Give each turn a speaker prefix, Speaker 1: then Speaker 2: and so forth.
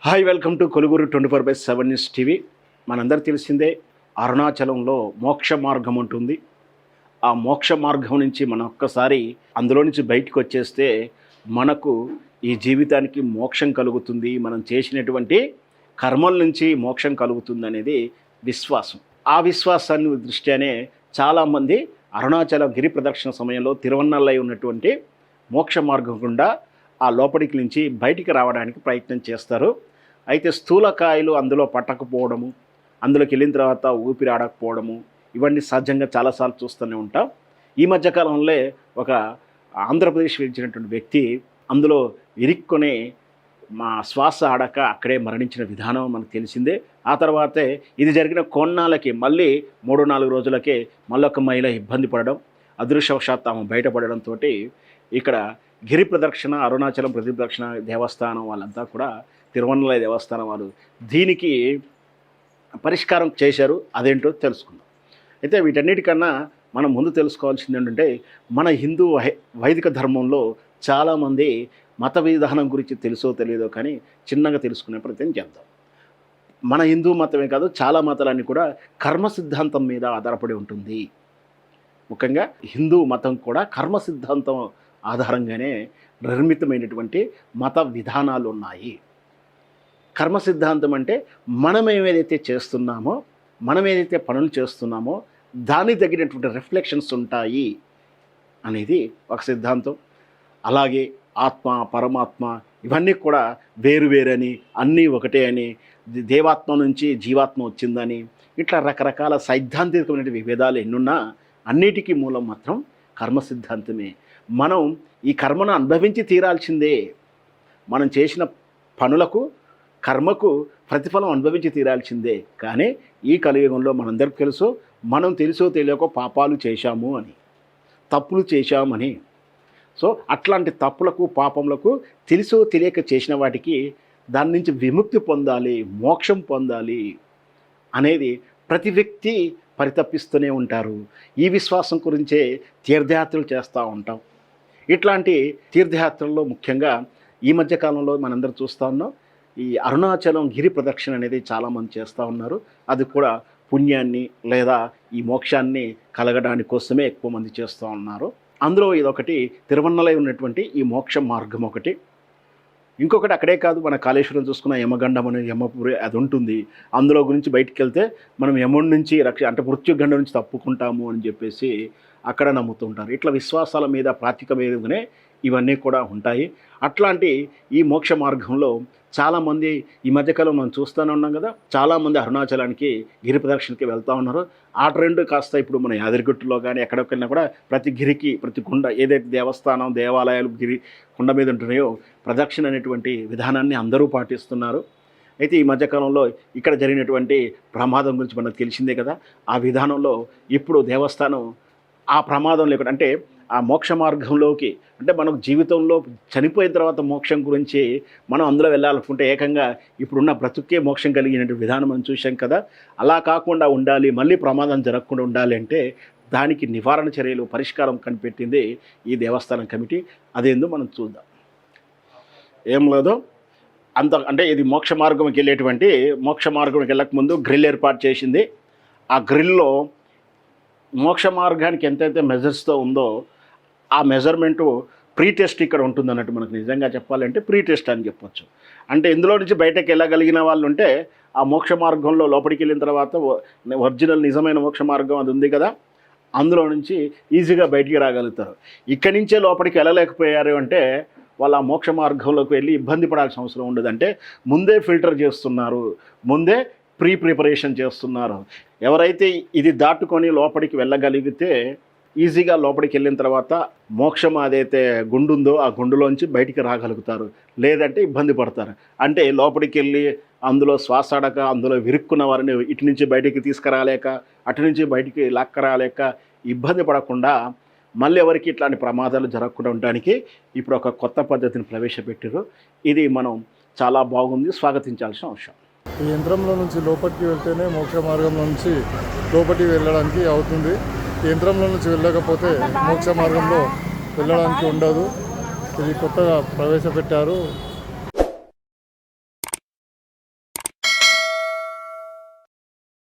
Speaker 1: Hi welcome to కొలుగురు 24/7 news TV. మనందరూ తెలిసిందే, అరుణాచలంలో మోక్ష మార్గం ఉంటుంది. ఆ మోక్ష మార్గం నుంచి మనం ఒక్కసారి అందులో నుంచి బయటకు వచ్చేస్తే మనకు ఈ జీవితానికి మోక్షం కలుగుతుంది, మనం చేసినటువంటి కర్మల నుంచి మోక్షం కలుగుతుంది అనేది విశ్వాసం. ఆ విశ్వాసాన్ని దృష్ట్యానే చాలామంది అరుణాచల గిరి ప్రదక్షిణ సమయంలో తిరువన్నలై ఉన్నటువంటి మోక్ష మార్గం గుండా ఆ లోపలికి నుంచి బయటికి రావడానికి ప్రయత్నం చేస్తారు. అయితే స్థూలకాయలు అందులో పట్టకపోవడము, అందులోకి వెళ్ళిన తర్వాత ఊపిరి ఆడకపోవడము, ఇవన్నీ సహజంగా చాలాసార్లు చూస్తూనే ఉంటాం. ఈ మధ్యకాలంలో ఒక ఆంధ్రప్రదేశ్ వెళ్ళినటువంటి వ్యక్తి అందులో ఇరుక్కొని శ్వాస ఆడక అక్కడే మరణించిన విధానం మనకు తెలిసిందే. ఆ తర్వాతే ఇది జరిగిన కొన్నాళ్ళకి మళ్ళీ 3-4 రోజులకే మళ్ళొక మహిళ ఇబ్బంది పడడం, అదృష్టవశాత్తు ఆమె బయటపడడంతో ఇక్కడ గిరి ప్రదక్షిణ అరుణాచలం ప్రదక్షిణ దేవస్థానం వాళ్ళంతా కూడా తిరువన్నలై దేవస్థానం వారు దీనికి పరిష్కారం చేశారు. అదేంటో తెలుసుకుందాం. అయితే వీటన్నిటికన్నా మనం ముందు తెలుసుకోవాల్సింది ఏంటంటే, మన హిందూ వైదిక ధర్మంలో చాలామంది మత విధానం గురించి తెలుసో తెలియదో కానీ చిన్నగా తెలుసుకునే ప్రయత్నం చేద్దాం. మన హిందూ మతమే కాదు, చాలా మతాలన్నీ కూడా కర్మ సిద్ధాంతం మీద ఆధారపడి ఉంటుంది. ముఖ్యంగా హిందూ మతం కూడా కర్మ సిద్ధాంతం ఆధారంగానే నిర్మితమైనటువంటి మత విధానాలు ఉన్నాయి. కర్మ సిద్ధాంతం అంటే మనం ఏదైతే చేస్తున్నామో, మనం ఏదైతే పనులు చేస్తున్నామో దానికి తగినటువంటి రిఫ్లెక్షన్స్ ఉంటాయి అనేది ఒక సిద్ధాంతం. అలాగే ఆత్మ, పరమాత్మ ఇవన్నీ కూడా వేరువేరని, అన్నీ ఒకటే అని, దేవాత్మ నుంచి జీవాత్మ వచ్చిందని, ఇట్లా రకరకాల సైద్ధాంతికమైన విభేదాలు ఎన్నున్నా అన్నిటికీ మూలం మాత్రం కర్మ సిద్ధాంతమే. మనం ఈ కర్మను అనుభవించి తీరాల్సిందే. మనం చేసిన పనులకు, కర్మకు ప్రతిఫలం అనుభవించి తీరాల్సిందే. కానీ ఈ కలియుగంలో మనందరికీ తెలుసు, మనం తెలుసో తెలియకో పాపాలు చేశాము అని, తప్పులు చేశామని. సో అట్లాంటి తప్పులకు, పాపములకు తెలుసో తెలియక చేసిన వాటికి దాని నుంచి విముక్తి పొందాలి, మోక్షం పొందాలి అనేది ప్రతి వ్యక్తి పరితపిస్తూనే ఉంటారు. ఈ విశ్వాసం గురించే తీర్థయాత్రలు చేస్తూ ఉంటాం. ఇట్లాంటి తీర్థయాత్రల్లో ముఖ్యంగా ఈ మధ్యకాలంలో మనందరూ చూస్తూ ఉన్నాం, ఈ అరుణాచలం గిరి ప్రదక్షిణ అనేది చాలామంది చేస్తూ ఉన్నారు. అది కూడా పుణ్యాన్ని లేదా ఈ మోక్షాన్ని కలగడానికి కోసమే ఎక్కువ మంది చేస్తూ ఉన్నారు. అందులో ఇదొకటి, తిరువన్నలై ఉన్నటువంటి ఈ మోక్ష మార్గం ఒకటి. ఇంకొకటి అక్కడే కాదు, మన కాళేశ్వరం చూసుకున్న యమగండం అనే యమపురి అది ఉంటుంది. అందులో గురించి బయటికి వెళ్తే మనం యముడి నుంచి అంటే మృత్యుగండం నుంచి తప్పుకుంటాము అని చెప్పేసి అక్కడ నమ్ముతుంటారు. ఇట్లా విశ్వాసాల మీద ప్రాతిపదికనే ఇవన్నీ కూడా ఉంటాయి. అట్లాంటి ఈ మోక్ష మార్గంలో చాలామంది ఈ మధ్యకాలం మనం చూస్తూనే ఉన్నాం కదా, చాలామంది అరుణాచలానికి గిరి ప్రదక్షిణకి వెళ్తూ ఉన్నారు. ఆ ట్రెండ్ కాస్త ఇప్పుడు మన యాదగిరిగుట్టలో కానీ ఎక్కడికెళ్ళినా కూడా ప్రతి గిరికి, ప్రతి కొండ ఏదైతే దేవస్థానం, దేవాలయాలు గిరి కొండ మీద ఉంటున్నాయో ప్రదక్షిణ అనేటువంటి విధానాన్ని అందరూ పాటిస్తున్నారు. అయితే ఈ మధ్యకాలంలో ఇక్కడ జరిగినటువంటి ప్రమాదం గురించి మనకు తెలిసిందే కదా. ఆ విధానంలో ఇప్పుడు దేవస్థానం ఆ ప్రమాదం లేకుండా, అంటే ఆ మోక్ష మార్గంలోకి, అంటే మనకు జీవితంలో చనిపోయిన తర్వాత మోక్షం గురించి మనం అందులో వెళ్ళాలనుకుంటే ఏకంగా ఇప్పుడున్న బ్రతుకే మోక్షం కలిగిన విధానం మనం చూసాం కదా. అలా కాకుండా ఉండాలి, మళ్ళీ ప్రమాదం జరగకుండా ఉండాలి అంటే దానికి నివారణ చర్యలు, పరిష్కారం కనిపెట్టింది ఈ దేవస్థానం కమిటీ. అదేందో మనం చూద్దాం. ఏం లేదో అంటే ఇది మోక్ష మార్గంకి వెళ్ళేటువంటి, మోక్ష మార్గంకి వెళ్ళకముందు గ్రిల్ ఏర్పాటు చేసింది. ఆ గ్రిల్లో మోక్ష మార్గానికి ఎంతైతే మెజర్స్తో ఉందో ఆ మెజర్మెంటు ప్రీ టెస్ట్ ఇక్కడ ఉంటుంది అన్నట్టు. మనకు నిజంగా చెప్పాలంటే ప్రీ టెస్ట్ అని చెప్పొచ్చు. అంటే ఇందులో నుంచి బయటకు వెళ్ళగలిగిన వాళ్ళు ఉంటే ఆ మోక్ష మార్గంలో లోపలికి వెళ్ళిన తర్వాత ఒరిజినల్ నిజమైన మోక్ష మార్గం అది ఉంది కదా, అందులో నుంచి ఈజీగా బయటికి రాగలుగుతారు. ఇక్కడి నుంచే లోపలికి వెళ్ళలేకపోయారు అంటే వాళ్ళు ఆ మోక్ష మార్గంలోకి వెళ్ళి ఇబ్బంది పడాల్సిన అవసరం ఉండదు. అంటే ముందే ఫిల్టర్ చేస్తున్నారు, ముందే ప్రిపరేషన్ చేస్తున్నారు. ఎవరైతే ఇది దాటుకొని లోపలికి వెళ్ళగలిగితే ఈజీగా లోపలికి వెళ్ళిన తర్వాత మోక్షం అదైతే గుండు ఉందో ఆ గుండులోంచి బయటికి రాగలుగుతారు. లేదంటే ఇబ్బంది పడతారు. అంటే లోపలికి వెళ్ళి అందులో శ్వాస ఆడక, అందులో విరుక్కున్న వారిని ఇటు నుంచి బయటికి తీసుకురాలేక, అటు నుంచి బయటికి లాక్కరాలేక ఇబ్బంది పడకుండా మళ్ళీ ఎవరికి ఇట్లాంటి ప్రమాదాలు జరగకుండా ఉండడానికి ఇప్పుడు ఒక కొత్త పద్ధతిని ప్రవేశపెట్టారు. ఇది మనం చాలా బాగుంది, స్వాగతించాల్సిన అవసరం.
Speaker 2: ఈ యంత్రంలో నుంచి లోపలికి వెళ్తేనే మోక్ష మార్గం నుంచి లోపలికి వెళ్ళడానికి అవుతుంది. యంత్రంలో నుంచి వెళ్ళకపోతే మోక్ష మార్గంలో వెళ్ళడానికి ఉండదు. ఇది కొత్తగా ప్రవేశపెట్టారు.